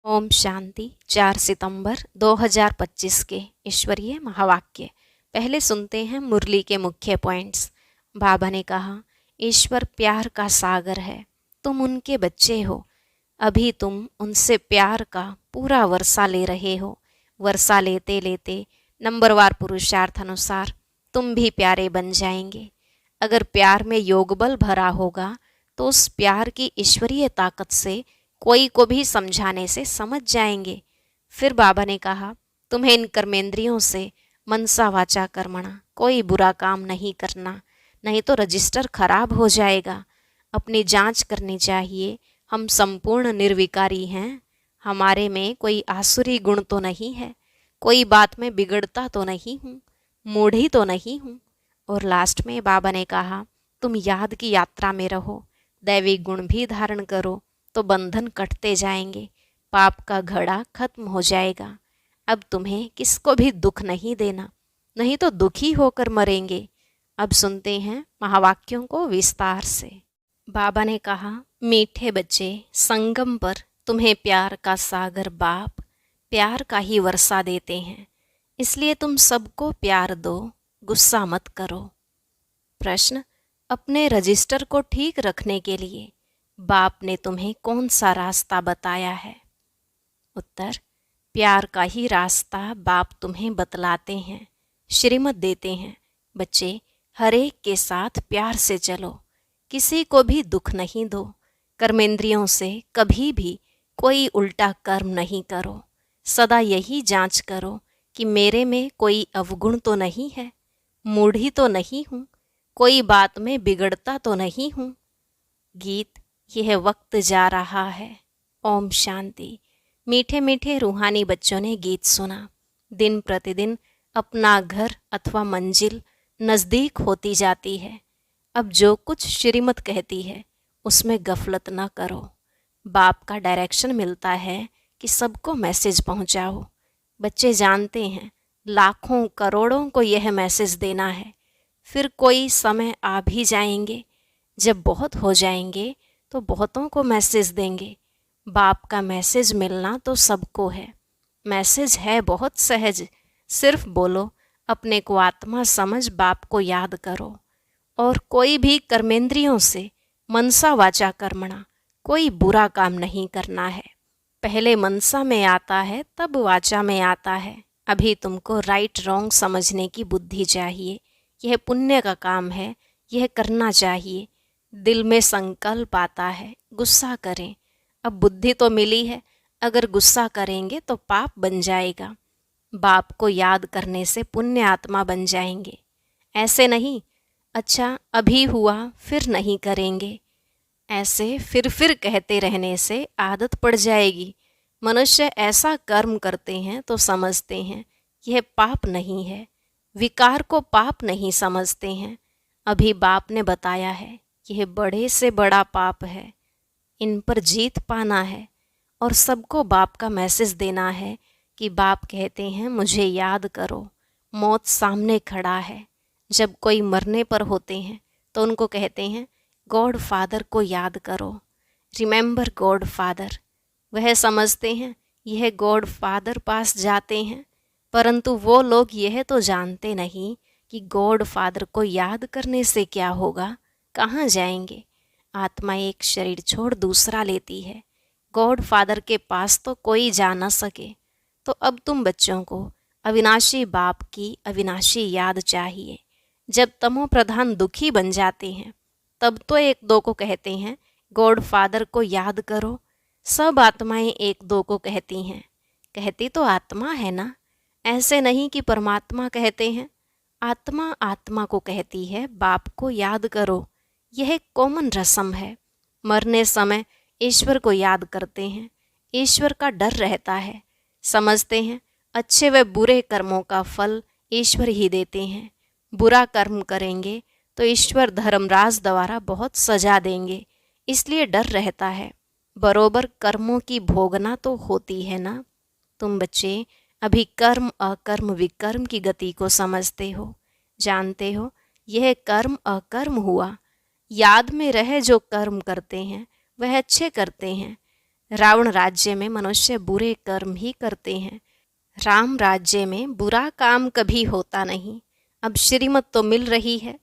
ओम शांति। 4 सितंबर 2025 के ईश्वरीय महावाक्य। पहले सुनते हैं मुरली के मुख्य पॉइंट्स। बाबा ने कहा, ईश्वर प्यार का सागर है, तुम उनके बच्चे हो। अभी तुम उनसे प्यार का पूरा वर्षा ले रहे हो। वर्षा लेते लेते नंबरवार पुरुषार्थ अनुसार तुम भी प्यारे बन जाएंगे। अगर प्यार में योगबल भरा होगा तो उस प्यार की ईश्वरीय ताकत से कोई को भी समझाने से समझ जाएंगे। फिर बाबा ने कहा, तुम्हें इन कर्मेंद्रियों से मनसा वाचा कर्मणा कोई बुरा काम नहीं करना, नहीं तो रजिस्टर खराब हो जाएगा। अपनी जांच करनी चाहिए, हम संपूर्ण निर्विकारी हैं। हमारे में कोई आसुरी गुण तो नहीं है, कोई बात में बिगड़ता तो नहीं हूँ, मूढ़ी तो नहीं हूँ। और लास्ट में बाबा ने कहा, तुम याद की यात्रा में रहो, दैविक गुण भी धारण करो तो बंधन कटते जाएंगे, पाप का घड़ा खत्म हो जाएगा। अब तुम्हें किसको भी दुख नहीं देना, नहीं तो दुखी होकर मरेंगे। अब सुनते हैं महावाक्यों को विस्तार से। बाबा ने कहा, मीठे बच्चे, संगम पर तुम्हें प्यार का सागर बाप प्यार का ही वर्षा देते हैं, इसलिए तुम सबको प्यार दो, गुस्सा मत करो। प्रश्न, अपने रजिस्टर को ठीक रखने के लिए बाप ने तुम्हें कौन सा रास्ता बताया है? उत्तर, प्यार का ही रास्ता बाप तुम्हें बतलाते हैं, श्रीमत देते हैं। बच्चे, हर एक के साथ प्यार से चलो, किसी को भी दुख नहीं दो, कर्मेंद्रियों से कभी भी कोई उल्टा कर्म नहीं करो। सदा यही जांच करो कि मेरे में कोई अवगुण तो नहीं है, मूढ़ी तो नहीं हूँ, कोई बात में बिगड़ता तो नहीं हूँ। गीत, यह वक्त जा रहा है। ओम शांति। मीठे मीठे रूहानी बच्चों ने गीत सुना। दिन प्रतिदिन अपना घर अथवा मंजिल नज़दीक होती जाती है। अब जो कुछ श्रीमत कहती है उसमें गफलत न करो। बाप का डायरेक्शन मिलता है कि सबको मैसेज पहुंचाओ। बच्चे जानते हैं लाखों करोड़ों को यह मैसेज देना है। फिर कोई समय आ भी जाएंगे, जब बहुत हो जाएंगे तो बहुतों को मैसेज देंगे। बाप का मैसेज मिलना तो सबको है। मैसेज है बहुत सहज, सिर्फ बोलो, अपने को आत्मा समझ बाप को याद करो। और कोई भी कर्मेंद्रियों से मनसा वाचा कर्मणा कोई बुरा काम नहीं करना है। पहले मनसा में आता है तब वाचा में आता है। अभी तुमको राइट रॉन्ग समझने की बुद्धि चाहिए। यह पुण्य का काम है, यह करना चाहिए। दिल में संकल्प आता है, गुस्सा करें। अब बुद्धि तो मिली है, अगर गुस्सा करेंगे तो पाप बन जाएगा। बाप को याद करने से पुण्य आत्मा बन जाएंगे। ऐसे नहीं, अच्छा अभी हुआ फिर नहीं करेंगे, ऐसे फिर कहते रहने से आदत पड़ जाएगी। मनुष्य ऐसा कर्म करते हैं तो समझते हैं यह पाप नहीं है, विकार को पाप नहीं समझते हैं। अभी बाप ने बताया है यह बड़े से बड़ा पाप है, इन पर जीत पाना है। और सबको बाप का मैसेज देना है कि बाप कहते हैं मुझे याद करो, मौत सामने खड़ा है। जब कोई मरने पर होते हैं तो उनको कहते हैं गॉड फादर को याद करो, रिमेंबर गॉड फादर। वह समझते हैं यह गॉड फादर पास जाते हैं, परंतु वो लोग यह तो जानते नहीं कि गॉड फादर को याद करने से क्या होगा, कहाँ जाएंगे। आत्मा एक शरीर छोड़ दूसरा लेती है, गॉड फादर के पास तो कोई जा न सके। तो अब तुम बच्चों को अविनाशी बाप की अविनाशी याद चाहिए। जब तमो प्रधान दुखी बन जाते हैं तब तो एक दो को कहते हैं गॉड फादर को याद करो। सब आत्माएं एक दो को कहती हैं, कहती तो आत्मा है ना। ऐसे नहीं कि परमात्मा कहते हैं, आत्मा आत्मा को कहती है बाप को याद करो। यह कॉमन रस्म है। मरने समय ईश्वर को याद करते हैं, ईश्वर का डर रहता है। समझते हैं अच्छे व बुरे कर्मों का फल ईश्वर ही देते हैं। बुरा कर्म करेंगे तो ईश्वर धर्मराज द्वारा बहुत सजा देंगे, इसलिए डर रहता है। बरोबर कर्मों की भोगना तो होती है ना। तुम बच्चे अभी कर्म अकर्म विकर्म की गति को समझते हो, जानते हो यह कर्म अकर्म हुआ। याद में रहे जो कर्म करते हैं वह अच्छे करते हैं। रावण राज्य में मनुष्य बुरे कर्म ही करते हैं, राम राज्य में बुरा काम कभी होता नहीं। अब श्रीमत तो मिल रही है,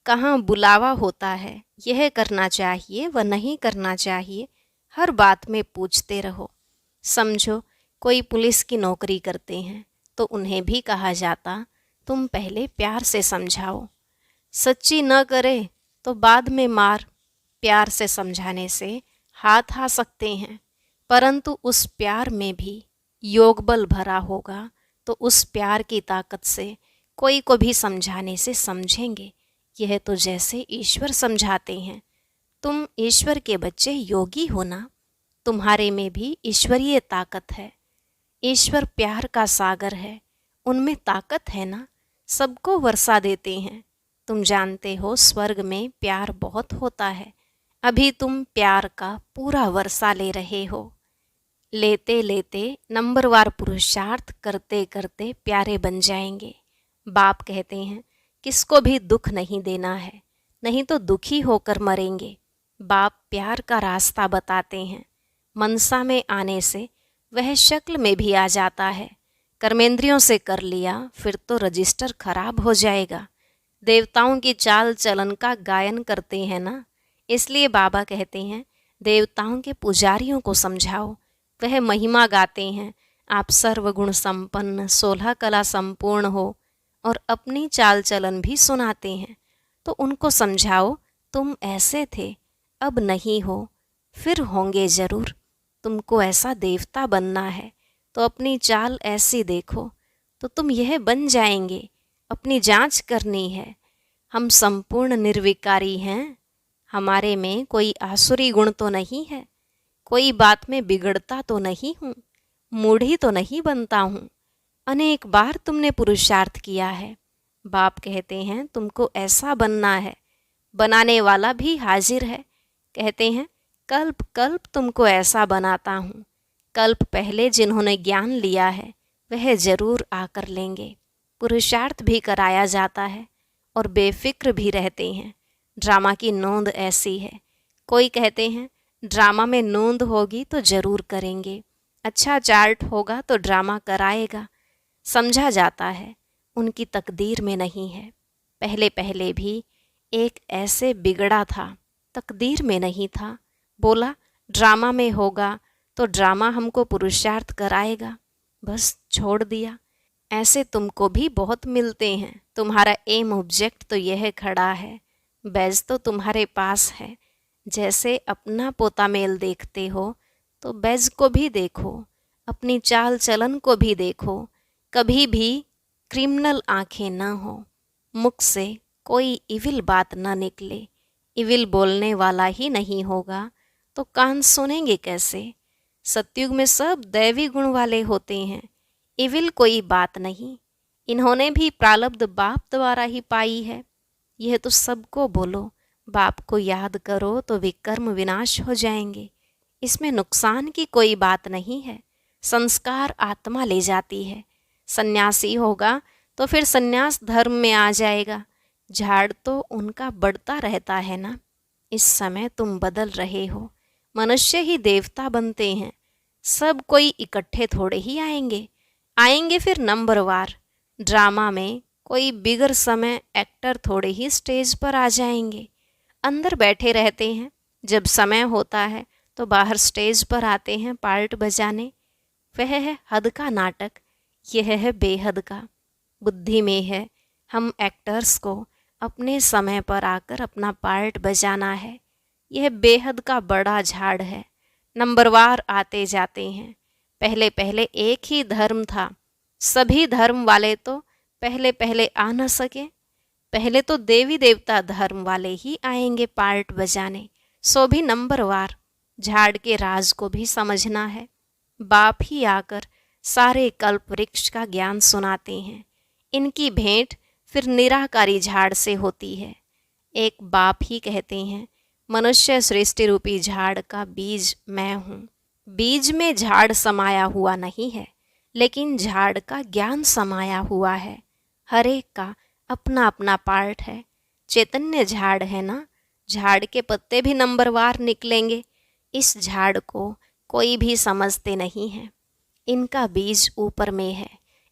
कहाँ बुलावा होता है, यह करना चाहिए व नहीं करना चाहिए, हर बात में पूछते रहो। समझो कोई पुलिस की नौकरी करते हैं तो उन्हें भी कहा जाता तुम पहले प्यार से समझाओ, सच्ची न करे तो बाद में मार। प्यार से समझाने से हाथ आ सकते हैं, परंतु उस प्यार में भी योग बल भरा होगा तो उस प्यार की ताकत से कोई को भी समझाने से समझेंगे। यह तो जैसे ईश्वर समझाते हैं, तुम ईश्वर के बच्चे योगी हो ना, तुम्हारे में भी ईश्वरीय ताकत है। ईश्वर प्यार का सागर है, उनमें ताकत है ना, सबको वर्षा देते हैं। तुम जानते हो स्वर्ग में प्यार बहुत होता है, अभी तुम प्यार का पूरा वर्षा ले रहे हो। लेते लेते नंबरवार पुरुषार्थ करते करते प्यारे बन जाएंगे। बाप कहते हैं किसको भी दुख नहीं देना है, नहीं तो दुखी होकर मरेंगे। बाप प्यार का रास्ता बताते हैं, मनसा में आने से वह शक्ल में भी आ जाता है। कर्मेंद्रियों से कर लिया फिर तो रजिस्टर खराब हो जाएगा। देवताओं की चाल चलन का गायन करते हैं ना, इसलिए बाबा कहते हैं देवताओं के पुजारियों को समझाओ, वह महिमा गाते हैं। आप सर्वगुण संपन्न 16 कला संपूर्ण हो और अपनी चाल चलन भी सुनाते हैं, तो उनको समझाओ तुम ऐसे थे, अब नहीं हो, फिर होंगे जरूर। तुमको ऐसा देवता बनना है तो अपनी चाल ऐसी देखो, तो तुम यह बन जाएंगे। अपनी जांच करनी है, हम संपूर्ण निर्विकारी हैं, हमारे में कोई आसुरी गुण तो नहीं है, कोई बात में बिगड़ता तो नहीं हूँ, मूढ़ी तो नहीं बनता हूँ। अनेक बार तुमने पुरुषार्थ किया है, बाप कहते हैं तुमको ऐसा बनना है, बनाने वाला भी हाजिर है। कहते हैं कल्प कल्प तुमको ऐसा बनाता हूँ। कल्प पहले जिन्होंने ज्ञान लिया है वह जरूर आकर लेंगे। पुरुषार्थ भी कराया जाता है और बेफिक्र भी रहते हैं। ड्रामा की नोंद ऐसी है, कोई कहते हैं ड्रामा में नोंद होगी तो जरूर करेंगे, अच्छा चार्ट होगा तो ड्रामा कराएगा। समझा जाता है उनकी तकदीर में नहीं है। पहले पहले भी एक ऐसे बिगड़ा था, तकदीर में नहीं था, बोला ड्रामा में होगा तो ड्रामा हमको पुरुषार्थ कराएगा, बस छोड़ दिया। ऐसे तुमको भी बहुत मिलते हैं, तुम्हारा एम ऑब्जेक्ट तो यह खड़ा है, बैज तो तुम्हारे पास है। जैसे अपना पोता मेल देखते हो तो बैज को भी देखो, अपनी चाल चलन को भी देखो। कभी भी क्रिमिनल आंखें न हो, मुख से कोई इविल बात न निकले। इविल बोलने वाला ही नहीं होगा तो कान सुनेंगे कैसे। सतयुग में सब दैवी गुण वाले होते हैं, इविल कोई बात नहीं। इन्होंने भी प्रारब्ध बाप द्वारा ही पाई है। यह तो सबको बोलो, बाप को याद करो तो विकर्म विनाश हो जाएंगे। इसमें नुकसान की कोई बात नहीं है। संस्कार आत्मा ले जाती है। सन्यासी होगा तो फिर सन्यास धर्म में आ जाएगा। झाड़ तो उनका बढ़ता रहता है ना। इस समय तुम बदल रहे हो, मनुष्य ही देवता बनते हैं। सब कोई इकट्ठे थोड़े ही आएंगे, आएंगे फिर नंबरवार। ड्रामा में कोई बिगर समय एक्टर थोड़े ही स्टेज पर आ जाएंगे, अंदर बैठे रहते हैं। जब समय होता है तो बाहर स्टेज पर आते हैं पार्ट बजाने। वह है हद का नाटक, यह है बेहद का। बुद्धि में है हम एक्टर्स को अपने समय पर आकर अपना पार्ट बजाना है। यह बेहद का बड़ा झाड़ है, नंबरवार आते जाते हैं। पहले पहले एक ही धर्म था, सभी धर्म वाले तो पहले पहले आ न सके। पहले तो देवी देवता धर्म वाले ही आएंगे पार्ट बजाने, सो भी नंबरवार। झाड़ के राज को भी समझना है। बाप ही आकर सारे कल्प वृक्ष का ज्ञान सुनाते हैं। इनकी भेंट फिर निराकारी झाड़ से होती है। एक बाप ही कहते हैं मनुष्य सृष्टि रूपी झाड़ का बीज मैं हूँ। बीज में झाड़ समाया हुआ नहीं है, लेकिन झाड़ का ज्ञान समाया हुआ है। हर एक का अपना अपना पार्ट है। चैतन्य झाड़ है ना, झाड़ के पत्ते भी नंबरवार निकलेंगे। इस झाड़ को कोई भी समझते नहीं हैं। इनका बीज ऊपर में है,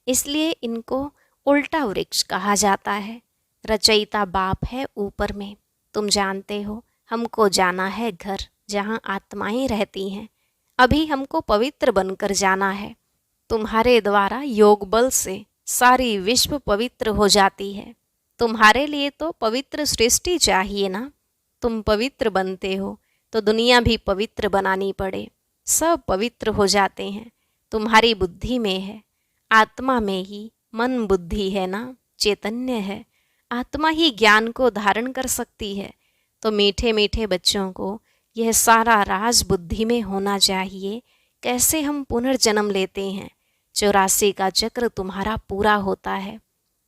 इसलिए इनको उल्टा वृक्ष कहा जाता है। रचयिता बाप है ऊपर में। तुम जानते हो हमको जाना है घर जहाँ आत्माएं रहती हैं। अभी हमको पवित्र बनकर जाना है। तुम्हारे द्वारा योग बल से सारी विश्व पवित्र हो जाती है। तुम्हारे लिए तो पवित्र सृष्टि चाहिए ना। तुम पवित्र बनते हो तो दुनिया भी पवित्र बनानी पड़े। सब पवित्र हो जाते हैं। तुम्हारी बुद्धि में है, आत्मा में ही मन बुद्धि है ना, चैतन्य है। आत्मा ही ज्ञान को धारण कर सकती है। तो मीठे मीठे बच्चों को यह सारा राज बुद्धि में होना चाहिए। कैसे हम पुनर्जन्म लेते हैं। 84 का चक्र तुम्हारा पूरा होता है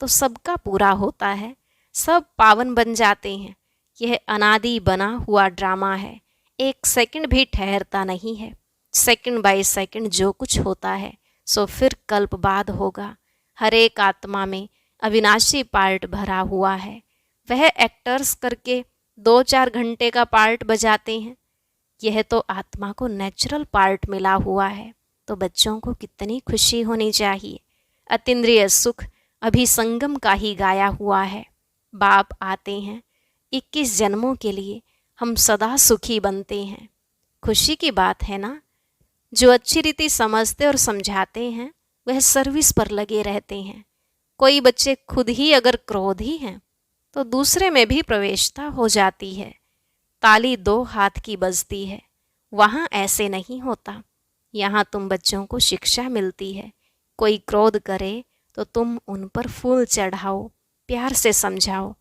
तो सबका पूरा होता है। सब पावन बन जाते हैं। यह अनादि बना हुआ ड्रामा है। एक सेकंड भी ठहरता नहीं है। सेकंड बाय सेकंड जो कुछ होता है सो फिर कल्प बाद होगा। हर एक आत्मा में अविनाशी पार्ट भरा हुआ है। वह एक्टर्स करके 2-4 घंटे का पार्ट बजाते हैं। यह तो आत्मा को नेचुरल पार्ट मिला हुआ है। तो बच्चों को कितनी खुशी होनी चाहिए। अतीन्द्रिय सुख अभी संगम का ही गाया हुआ है। बाप आते हैं 21 जन्मों के लिए, हम सदा सुखी बनते हैं। खुशी की बात है ना। जो अच्छी रीति समझते और समझाते हैं वह सर्विस पर लगे रहते हैं। कोई बच्चे खुद ही अगर क्रोधी हैं तो दूसरे में भी प्रवेशता हो जाती है। ताली 2 हाथ की बजती है। वहाँ ऐसे नहीं होता। यहाँ तुम बच्चों को शिक्षा मिलती है। कोई क्रोध करे तो तुम उन पर फूल चढ़ाओ, प्यार से समझाओ।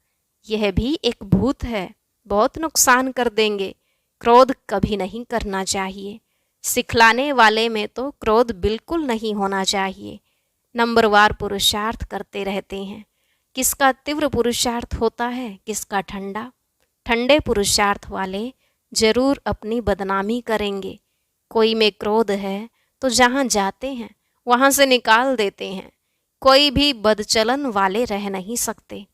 यह भी एक भूत है, बहुत नुकसान कर देंगे। क्रोध कभी नहीं करना चाहिए। सिखलाने वाले में तो क्रोध बिल्कुल नहीं होना चाहिए। नंबरवार पुरुषार्थ करते रहते हैं। किसका तीव्र पुरुषार्थ होता है, किसका ठंडा। ठंडे पुरुषार्थ वाले जरूर अपनी बदनामी करेंगे। कोई में क्रोध है तो जहाँ जाते हैं वहाँ से निकाल देते हैं। कोई भी बदचलन वाले रह नहीं सकते।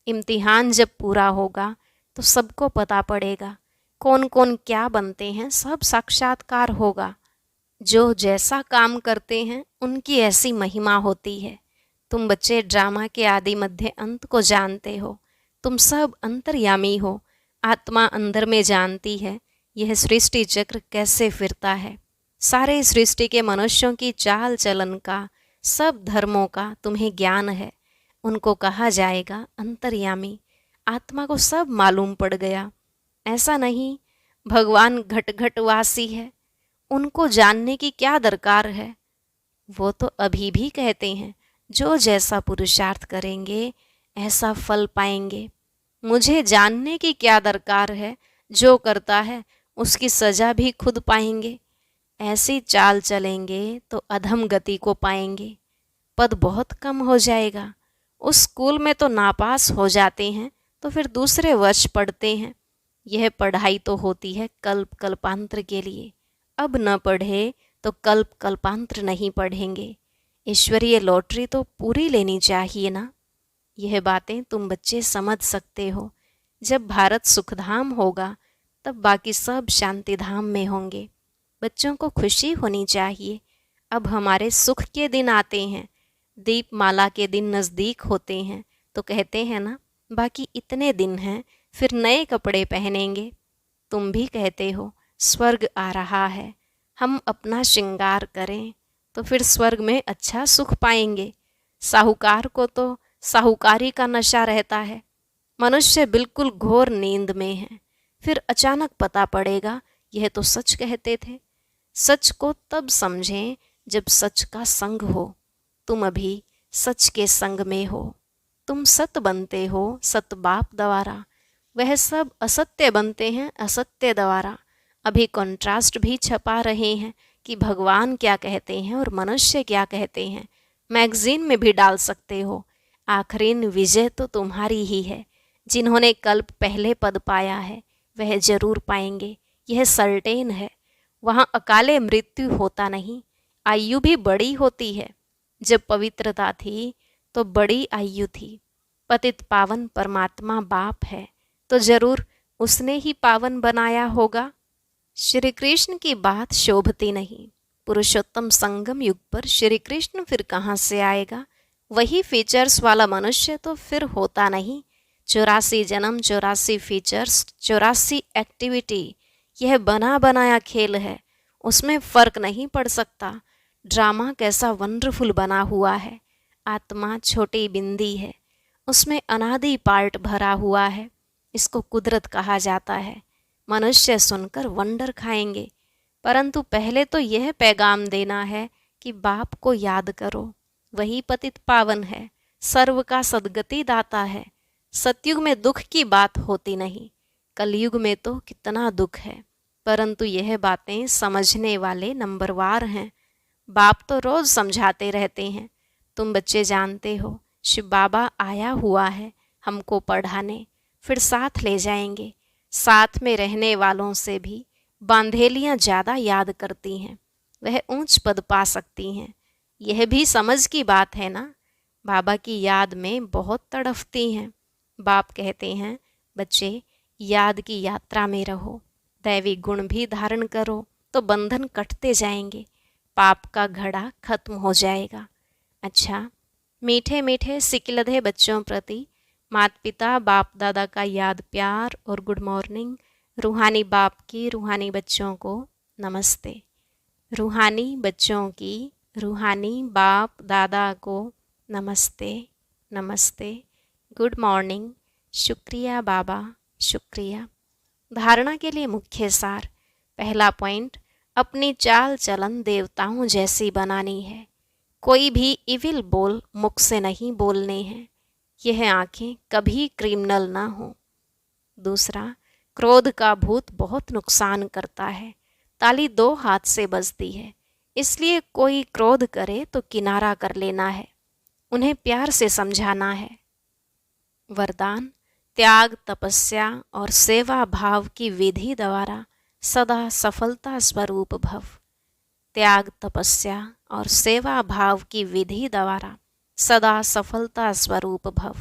इम्तिहान जब पूरा होगा तो सबको पता पड़ेगा कौन कौन क्या बनते हैं। सब साक्षात्कार होगा। जो जैसा काम करते हैं उनकी ऐसी महिमा होती है। तुम बच्चे ड्रामा के आदि मध्य अंत को जानते हो। तुम सब अंतर्यामी हो। आत्मा अंदर में जानती है यह सृष्टि चक्र कैसे फिरता है। सारे सृष्टि के मनुष्यों की चाल चलन का, सब धर्मों का तुम्हें ज्ञान है। उनको कहा जाएगा अंतर्यामी। आत्मा को सब मालूम पड़ गया। ऐसा नहीं भगवान घट घट वासी है, उनको जानने की क्या दरकार है। वो तो अभी भी कहते हैं जो जैसा पुरुषार्थ करेंगे ऐसा फल पाएंगे। मुझे जानने की क्या दरकार है। जो करता है उसकी सजा भी खुद पाएंगे। ऐसी चाल चलेंगे तो अधम गति को पाएंगे। पद बहुत कम हो जाएगा। उस स्कूल में तो नापास हो जाते हैं तो फिर दूसरे वर्ष पढ़ते हैं। यह पढ़ाई तो होती है कल्प कल्पांतर के लिए। अब न पढ़े तो कल्प कल्पांतर नहीं पढ़ेंगे। ईश्वरीय लॉटरी तो पूरी लेनी चाहिए ना। यह बातें तुम बच्चे समझ सकते हो। जब भारत सुखधाम होगा तब बाकी सब शांति धाम में होंगे। बच्चों को खुशी होनी चाहिए। अब हमारे सुख के दिन आते हैं। दीपमाला के दिन नज़दीक होते हैं तो कहते हैं ना बाकी इतने दिन हैं फिर नए कपड़े पहनेंगे। तुम भी कहते हो स्वर्ग आ रहा है, हम अपना श्रृंगार करें तो फिर स्वर्ग में अच्छा सुख पाएंगे। साहूकार को तो साहूकारी का नशा रहता है। मनुष्य बिल्कुल घोर नींद में है। फिर अचानक पता पड़ेगा यह तो सच कहते थे। सच को तब समझें जब सच का संग हो। तुम अभी सच के संग में हो। तुम सत बनते हो सत बाप द्वारा। वह सब असत्य बनते हैं असत्य द्वारा। अभी कॉन्ट्रास्ट भी छपा रहे हैं कि भगवान क्या कहते हैं और मनुष्य क्या कहते हैं। मैगजीन में भी डाल सकते हो। आखिरीन विजय तो तुम्हारी ही है। जिन्होंने कल्प पहले पद पाया है वह जरूर पाएंगे। यह सर्टेन है। वहाँ अकाले मृत्यु होता नहीं। आयु भी बड़ी होती है। जब पवित्रता थी तो बड़ी आयु थी। पतित पावन परमात्मा बाप है तो जरूर उसने ही पावन बनाया होगा। श्री कृष्ण की बात शोभती नहीं। पुरुषोत्तम संगम युग पर श्री कृष्ण फिर कहाँ से आएगा? वही फीचर्स वाला मनुष्य तो फिर होता नहीं। 84 जन्म, 84 फीचर्स, 84 एक्टिविटी, यह बना बनाया खेल है, उसमें फर्क नहीं पड़ सकता। ड्रामा कैसा वंडरफुल बना हुआ है। आत्मा छोटी बिंदी है, उसमें अनादि पार्ट भरा हुआ है। इसको कुदरत कहा जाता है। मनुष्य सुनकर वंडर खाएंगे, परंतु पहले तो यह पैगाम देना है कि बाप को याद करो, वही पतित पावन है, सर्व का सद्गति दाता है। सतयुग में दुख की बात होती नहीं, कलयुग में तो कितना दुख है, परंतु यह बातें समझने वाले नंबरवार हैं। बाप तो रोज समझाते रहते हैं। तुम बच्चे जानते हो, शिव बाबा आया हुआ है हमको पढ़ाने, फिर साथ ले जाएंगे। साथ में रहने वालों से भी बांधेलियाँ ज़्यादा याद करती हैं, वह ऊंच पद पा सकती हैं। यह भी समझ की बात है ना। बाबा की याद में बहुत तड़फती हैं। बाप कहते हैं, बच्चे याद की यात्रा में रहो, दैवी गुण भी धारण करो तो बंधन कटते जाएंगे, पाप का घड़ा खत्म हो जाएगा। अच्छा, मीठे मीठे सिकिलधे बच्चों प्रति माता पिता बाप दादा का याद प्यार और गुड मॉर्निंग। रूहानी बाप की रूहानी बच्चों को नमस्ते। रूहानी बच्चों की रूहानी बाप दादा को नमस्ते नमस्ते, गुड मॉर्निंग, शुक्रिया बाबा, शुक्रिया। धारणा के लिए मुख्य सार। पहला पॉइंट, अपनी चाल चलन देवताओं जैसी बनानी है। कोई भी इविल बोल मुख से नहीं बोलने हैं। यह आंखें कभी क्रिमिनल ना हो। दूसरा, क्रोध का भूत बहुत नुकसान करता है। ताली 2 हाथ से बजती है, इसलिए कोई क्रोध करे तो किनारा कर लेना है, उन्हें प्यार से समझाना है। वरदान, त्याग, तपस्या और सेवा भाव की विधि द्वारा सदा सफलता स्वरूप भव। त्याग, तपस्या और सेवा भाव की विधि द्वारा सदा सफलता स्वरूप भव।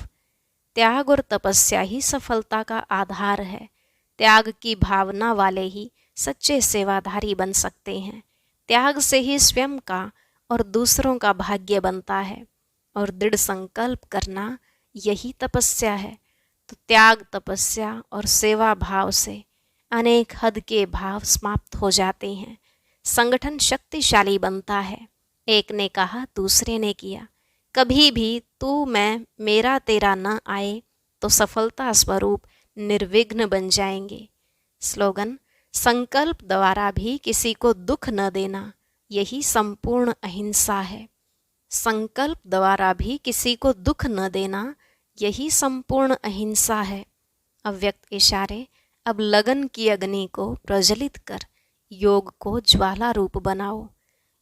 त्याग और तपस्या ही सफलता का आधार है। त्याग की भावना वाले ही सच्चे सेवाधारी बन सकते हैं। त्याग से ही स्वयं का और दूसरों का भाग्य बनता है, और दृढ़ संकल्प करना यही तपस्या है। तो त्याग, तपस्या और सेवा भाव से अनेक हद के भाव समाप्त हो जाते हैं। संगठन शक्तिशाली बनता है। एक ने कहा, दूसरे ने किया। कभी भी तू मैं मेरा तेरा न आए तो सफलता स्वरूप निर्विघ्न बन जाएंगे। स्लोगन, संकल्प द्वारा भी किसी को दुख न देना, यही संपूर्ण अहिंसा है। संकल्प द्वारा भी किसी को दुख न देना, यही संपूर्ण अहिंसा है। अव्यक्त इशारे, अब लगन की अग्नि को प्रज्वलित कर योग को ज्वाला रूप बनाओ।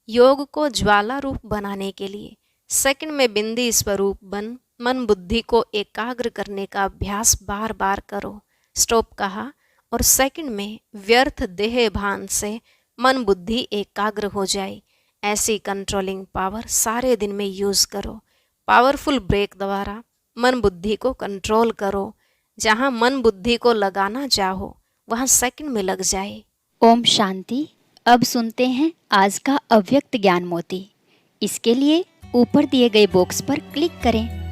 योग को ज्वाला रूप बनाने के लिए सेकंड में बिंदी स्वरूप बन मन बुद्धि को एकाग्र करने का अभ्यास बार बार करो। स्टॉप कहा, और सेकंड में व्यर्थ देह भान से मन बुद्धि एकाग्र हो जाए, ऐसी कंट्रोलिंग पावर सारे दिन में यूज़ करो। पावरफुल ब्रेक द्वारा मन बुद्धि को कंट्रोल करो। जहाँ मन बुद्धि को लगाना चाहो वहाँ सेकंड में लग जाए। ओम शांति। अब सुनते हैं आज का अव्यक्त ज्ञान मोती। इसके लिए ऊपर दिए गए बॉक्स पर क्लिक करें।